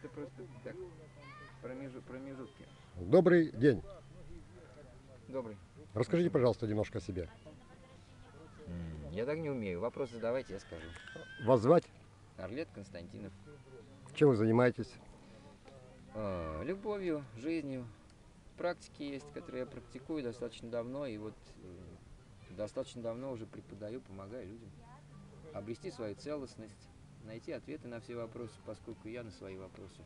Это просто так, промежутки. Добрый день. Добрый. Расскажите, пожалуйста, немножко о себе. Я так не умею. Вопрос задавайте, я скажу. Вас звать? Орлет Константинов. Чем вы занимаетесь? Любовью, жизнью. Практики есть, которые я практикую достаточно давно. И вот достаточно давно уже преподаю, помогаю людям обрести свою целостность, найти ответы на все вопросы, поскольку я на свои вопросы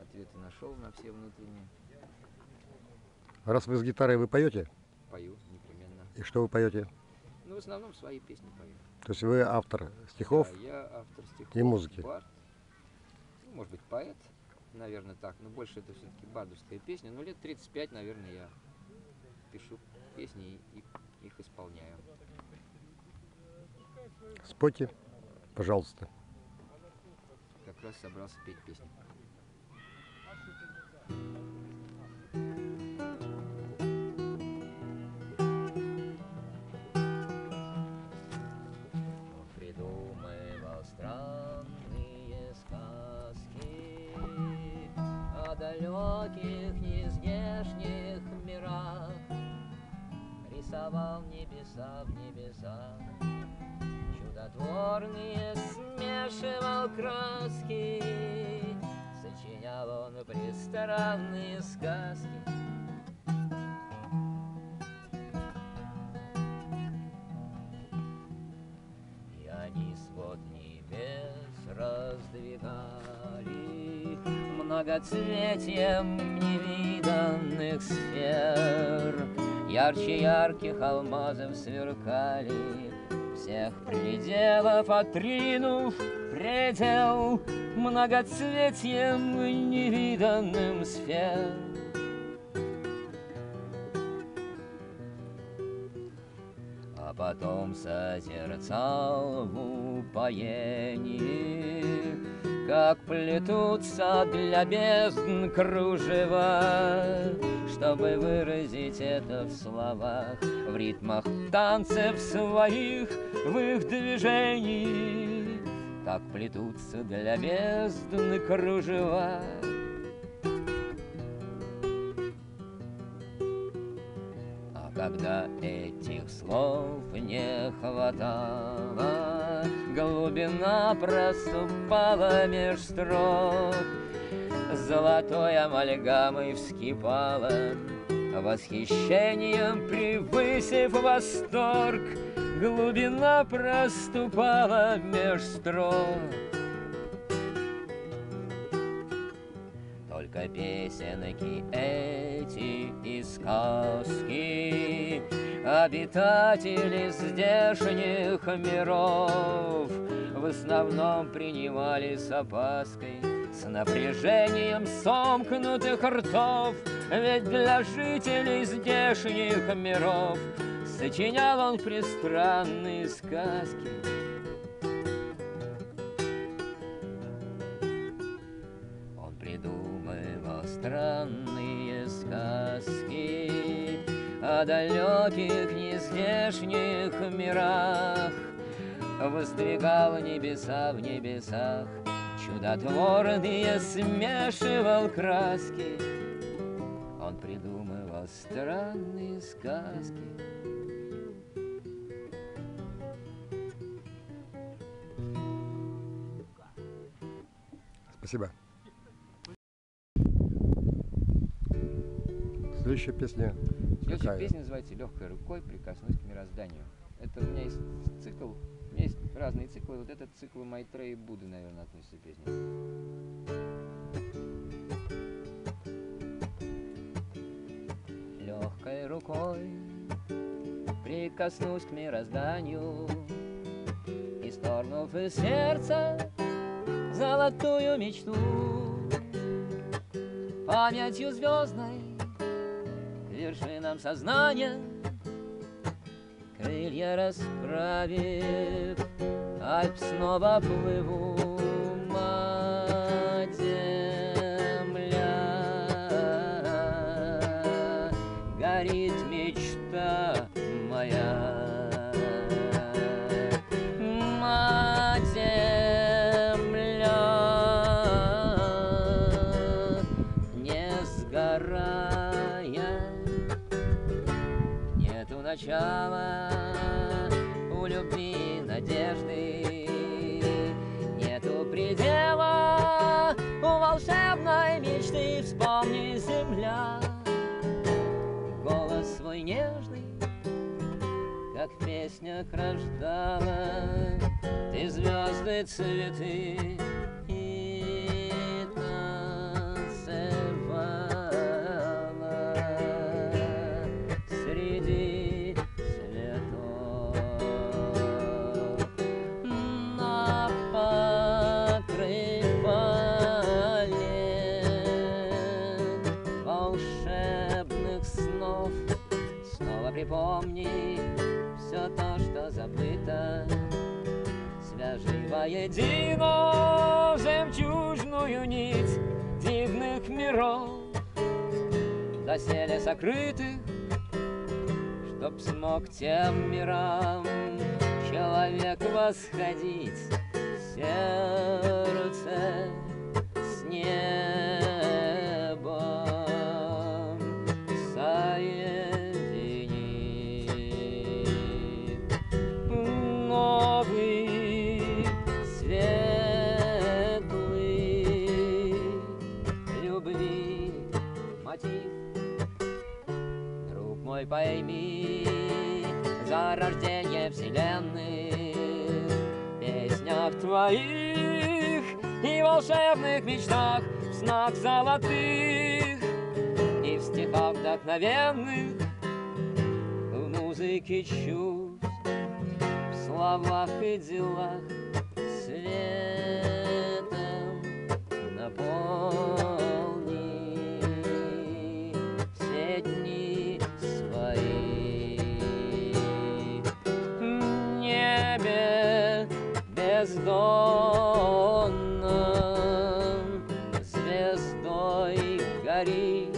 ответы нашел на все внутренние. Раз вы с гитарой, вы поете? Пою непременно. И что вы поете? Ну, в основном свои песни пою. То есть вы автор стихов? Да, я автор стихов и музыки. Бард. Ну, может быть, поэт, наверное, так. Но больше это все-таки бардовская песня. Ну, лет 35, наверное, я пишу песни и их исполняю. Спойте, пожалуйста. Как раз собрался петь песни. Придумывал странные сказки о далеких, нездешних мирах, рисовал небеса в небесах, чудотворные смешивал краски, сочинял он пристранные сказки. И они свод небес раздвигали многоцветием невиданных сфер, ярче ярких алмазов сверкали, всех пределов отринув предел многоцветием невиданным сфер. А потом созерцал в упоении, как плетутся для бездн кружева, чтобы выразить это в словах, в ритмах танцев своих, в их движении, как плетутся для бездны кружева. А когда этих слов не хватало, глубина проступала меж строк, золотой амальгамой вскипала, восхищением превысив восторг, глубина проступала меж строк. Только песенки эти и сказки обитатели здешних миров в основном принимали с опаской, с напряжением сомкнутых ртов, ведь для жителей здешних миров сочинял он пристранные сказки. Он придумывал странные сказки о далеких нездешних мирах, воздвигал небеса в небесах, чудотворные смешивал краски. Он придумывал странные сказки. Спасибо. Следующая песня. Следующая песня называется «Легкой рукой прикоснусь к мирозданию». Это у меня есть цикл, у меня есть разные циклы. Вот этот цикл Майтреи и Будды, наверное, относится песня. Легкой рукой прикоснусь к мирозданию, исторгнув из сердца золотую мечту, памятью звездной к вершинам сознания крылья расправив, Альп снова плыву, мать земля, горит мечта моя, мать земля, начала, у любви надежды нету предела, у волшебной мечты вспомни, земля, голос свой нежный, как в песнях рождала ты звезды, цветы и танцевала среди цветов на покрывале волшебных снов. Снова припомни все то, что забыто, свяжи воедино жемчужную нить дивных миров, доселе сокрытых, чтоб смог тем мирам человек восходить в сердце с небом соединить. Новый светлый любви мотив, друг мой, пойми, за рождение вселенных, в песнях твоих и волшебных мечтах, в снах золотых и в стихах вдохновенных, в музыке чувств, в словах и делах светом наполни все дни свои. В небе бездонном звездой гори,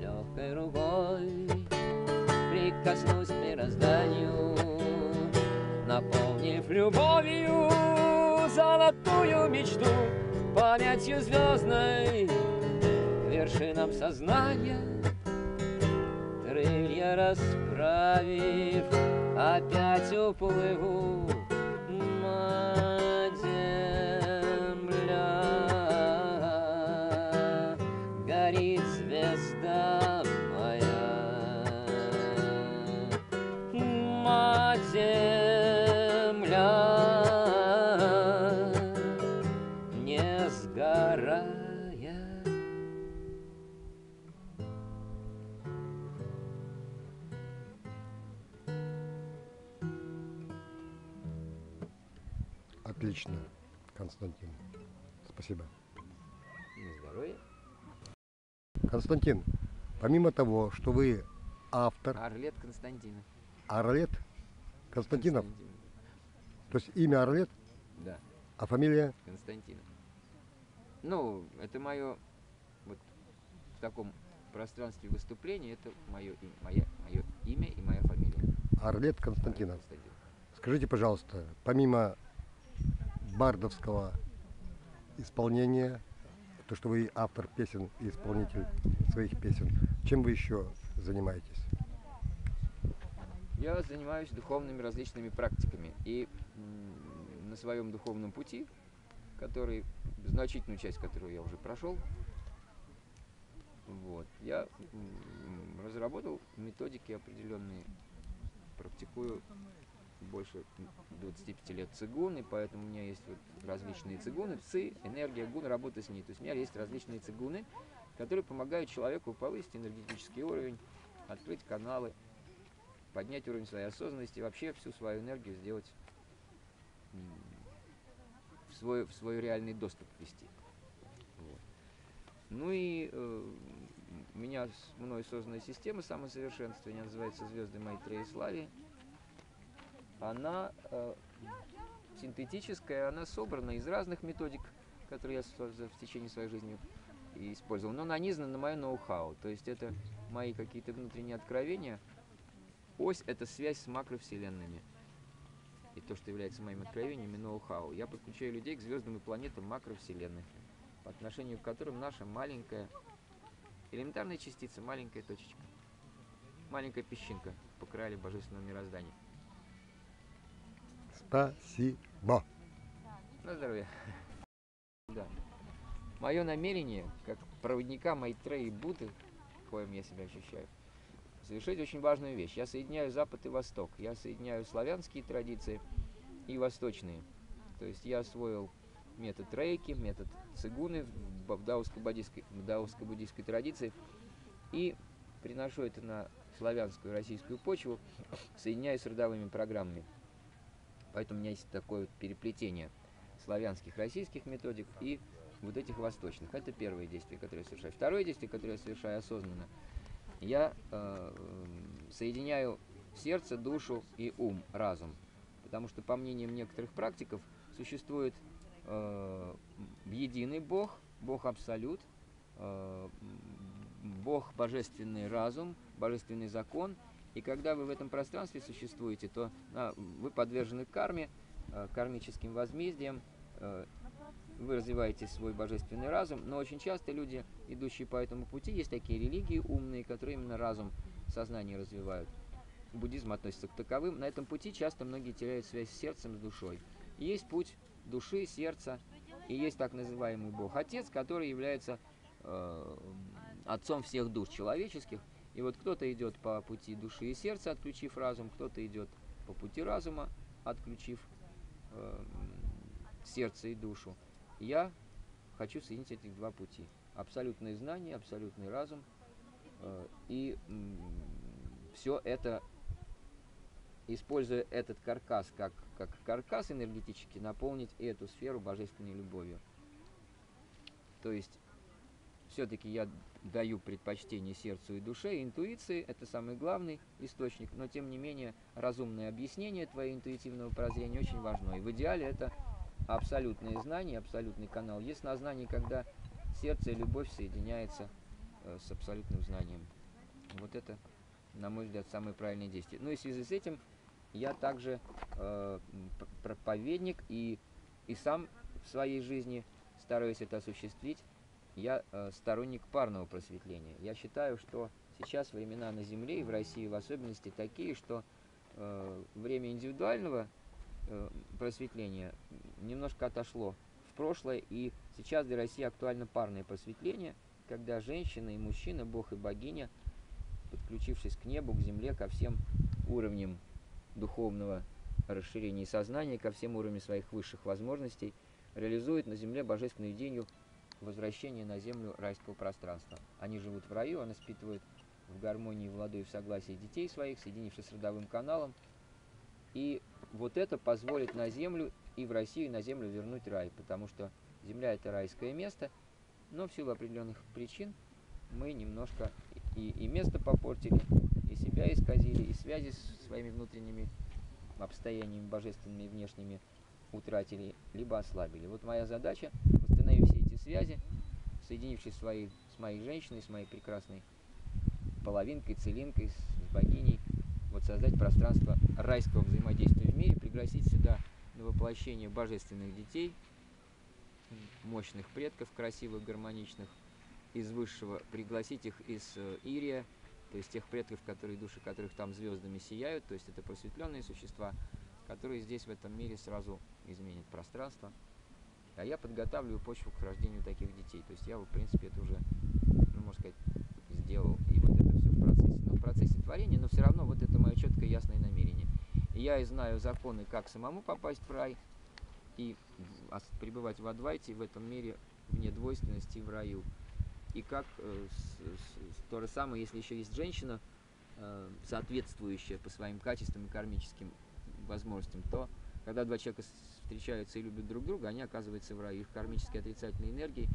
легкой рукой прикоснусь к мирозданию, наполнив любовью золотую мечту, памятью звездной к вершинам сознания, крылья расправив, опять уплыву, мать земля, горит звезда моя, мать земля, не сгорая. Отлично, Константин. Спасибо. На здоровье. Константин, помимо того, что вы автор, Арлет Константинов. Арлет Константинов, Константинов. то есть имя Арлет, Да, а фамилия? Константинов. Ну, это мое вот в таком пространстве выступления, это мое имя и моя фамилия. Арлет Константинов. Константинов. Скажите, пожалуйста, помимо бардовского исполнения, то, что вы автор песен и исполнитель своих песен, чем вы еще занимаетесь? Я занимаюсь духовными различными практиками. И на своем духовном пути, который, значительную часть которого я уже прошел, вот, я разработал методики определенные, практикую больше 25 лет цигун, и поэтому у меня есть вот различные цигуны, ци, энергия, гун, работа с ней. То есть у меня есть различные цигуны, которые помогают человеку повысить энергетический уровень, открыть каналы, поднять уровень своей осознанности и вообще всю свою энергию сделать в свой реальный доступ ввести. Вот. Ну и у меня мной созданная система самосовершенствования, называется «Звезды Майтреи Слави». Она синтетическая, она собрана из разных методик, которые я в течение своей жизни использовал, но нанизана на мое ноу-хау. То есть это мои какие-то внутренние откровения. Ось — это связь с макровселенными. И то, что является моими откровениями, ноу-хау. Я подключаю людей к звездам и планетам макровселенной, по отношению к которым наша маленькая, элементарная частица, маленькая точечка. маленькая песчинка по краю божественного мироздания. Спасибо. На здоровье. Да. Мое намерение, как проводника Майтреи Будды, коим я себя ощущаю, совершить очень важную вещь. Я соединяю Запад и Восток. Я соединяю славянские традиции и восточные. То есть я освоил метод рейки, метод цигуны в даоско-буддийской традиции и приношу это на славянскую российскую почву, соединяю с родовыми программами. Поэтому у меня есть такое вот переплетение славянских, российских методик и вот этих восточных. Это первое действие, которое я совершаю. Второе действие, которое я совершаю осознанно, я соединяю сердце, душу и ум, разум. Потому что, по мнениям некоторых практиков, существует единый Бог, Бог Абсолют, Бог Божественный разум, Божественный закон. И когда вы в этом пространстве существуете, то вы подвержены карме, кармическим возмездиям, вы развиваете свой божественный разум, но очень часто люди, идущие по этому пути, есть такие религии умные, которые именно разум, сознание развивают. Буддизм относится к таковым. На этом пути часто многие теряют связь с сердцем, с душой. И есть путь души, сердца, и есть так называемый Бог-Отец, который является отцом всех душ человеческих. И вот кто-то идет по пути души и сердца, отключив разум, кто-то идет по пути разума, отключив сердце и душу. Я хочу соединить эти два пути. Абсолютное знание, абсолютный разум. И все это, используя этот каркас как каркас энергетически, наполнить эту сферу божественной любовью. То есть, все-таки я даю предпочтение сердцу и душе, интуиции, это самый главный источник, но тем не менее разумное объяснение твоего интуитивного прозрения очень важно. И в идеале это абсолютное знание, абсолютный канал яснознания, когда сердце и любовь соединяются с абсолютным знанием. Вот это, на мой взгляд, самое правильное действие. Ну и в связи с этим я также проповедник и сам в своей жизни стараюсь это осуществить. Я сторонник парного просветления. Я считаю, что сейчас времена на Земле и в России в особенности такие, что время индивидуального просветления немножко отошло в прошлое, и сейчас для России актуально парное просветление, когда женщина и мужчина, Бог и богиня, подключившись к небу, к земле, ко всем уровням духовного расширения сознания, ко всем уровням своих высших возможностей, реализуют на земле божественную идею возвращения на землю райского пространства. Они живут в раю, они воспитывают в гармонии, в ладу и в согласии детей своих, соединившись с родовым каналом. И вот это позволит на землю и в Россию, и на землю вернуть рай, потому что земля — это райское место, но в силу определенных причин мы немножко и место попортили, и себя исказили, и связи с своими внутренними обстояниями божественными и внешними утратили, либо ослабили. Вот моя задача — восстановить все эти связи, соединившись с моей женщиной, с моей прекрасной половинкой, целинкой, с богиней, вот создать пространство райского взаимодействия в мире, пригласить сюда на воплощение божественных детей, мощных предков, красивых, гармоничных, из высшего, пригласить их из Ирия, то есть тех предков, души которых там звездами сияют, то есть это просветленные существа, которые здесь в этом мире сразу изменят пространство. А я подготавливаю почву к рождению таких детей. То есть я, в принципе, это уже, можно сказать, сделал. И вот это все в процессе. Но в процессе творения, но все равно вот это мое четкое ясное намерение. И я и знаю законы, как самому попасть в рай и пребывать в Адвайте, в этом мире, вне двойственности, в раю. И как то же самое, если еще есть женщина, соответствующая по своим качествам и кармическим возможностям, то когда два человека встречаются и любят друг друга, они оказываются в раю. Их кармические отрицательные энергии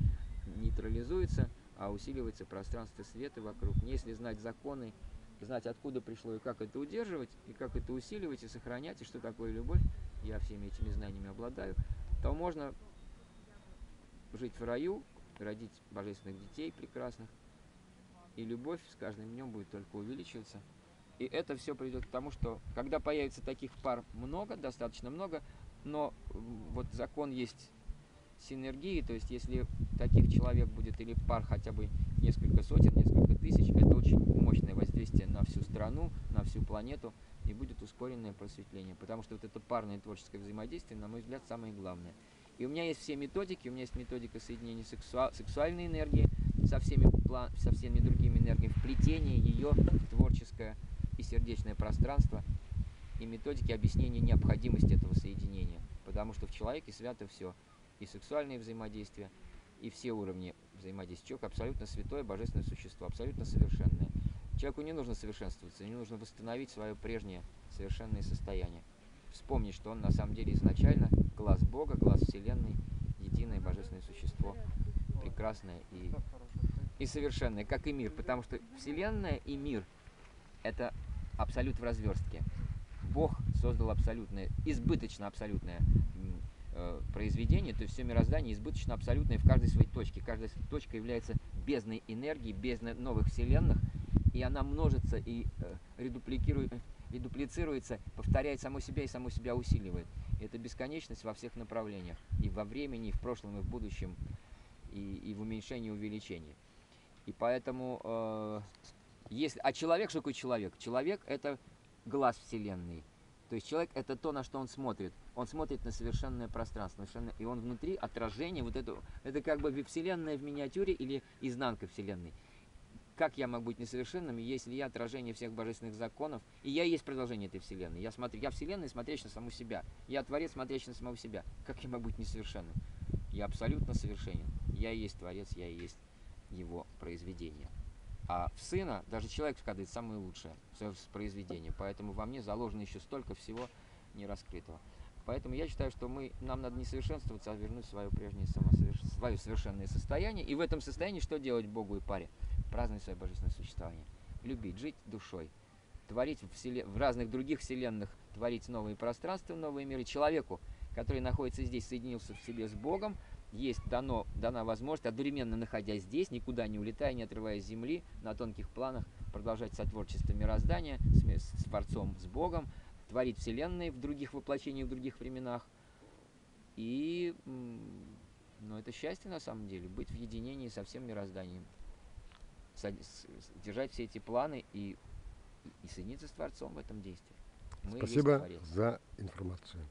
нейтрализуются, а усиливается пространство света вокруг. Если знать законы, знать, откуда пришло и как это удерживать, и как это усиливать и сохранять, и что такое любовь, я всеми этими знаниями обладаю, то можно жить в раю, родить божественных детей прекрасных, и любовь с каждым днем будет только увеличиваться. И это все приведет к тому, что когда появится таких пар много, достаточно много, но вот закон есть синергии, то есть если таких человек будет или пар хотя бы несколько сотен, несколько тысяч, это очень мощное воздействие на всю страну, на всю планету, и будет ускоренное просветление. Потому что вот это парное творческое взаимодействие, на мой взгляд, самое главное. И у меня есть все методики, у меня есть методика соединения сексуальной энергии со всеми другими энергиями, вплетение ее в творческое и сердечное пространство, и методики объяснения необходимости этого соединения. Потому что в человеке свято все. И сексуальные взаимодействия, и все уровни взаимодействия. Человек абсолютно святое, божественное существо, абсолютно совершенное. Человеку не нужно совершенствоваться, не нужно восстановить свое прежнее совершенное состояние. Вспомнить, что он на самом деле изначально глаз Бога, глаз Вселенной, единое божественное существо, прекрасное и совершенное, как и мир. Потому что Вселенная и мир – это абсолют в разверстке. Бог создал абсолютное, избыточно абсолютное произведение, то есть все мироздание избыточно абсолютное в каждой своей точке. Каждая точка является бездной энергии, бездной новых вселенных, и она множится и редуплицируется, повторяет само себя и само себя усиливает. И это бесконечность во всех направлениях, и во времени, и в прошлом, и в будущем, и в уменьшении, и увеличении. И поэтому, а человек, что такое человек? Человек – это глаз Вселенной. То есть человек – это то, на что он смотрит. Он смотрит на совершенное пространство, и он внутри отражение, это как бы Вселенная в миниатюре или изнанка Вселенной. Как я могу быть несовершенным, если я отражение всех божественных законов, и я есть продолжение этой Вселенной? Я Вселенная, смотрящая на саму себя. Я Творец, смотрящий на самого себя. Как я могу быть несовершенным? Я абсолютно совершенен. Я и есть Творец, я и есть его произведение. А в Сына даже человек вкладывает самое лучшее в произведение. Поэтому во мне заложено еще столько всего нераскрытого. Поэтому я считаю, что нам надо не совершенствоваться, а вернуть свое прежнее свое совершенное состояние. И в этом состоянии что делать Богу и паре? Праздновать свое божественное существование. Любить, жить душой. Творить в разных других вселенных, творить новые пространства, новые миры. Человеку, который находится здесь, соединился в себе с Богом, дана возможность, одновременно находясь здесь, никуда не улетая, не отрываясь с земли, на тонких планах, продолжать сотворчество мироздания с Творцом, с Богом, творить вселенные в других воплощениях, в других временах. И это счастье на самом деле, быть в единении со всем мирозданием, держать все эти планы и соединиться с Творцом в этом действии. Спасибо за информацию.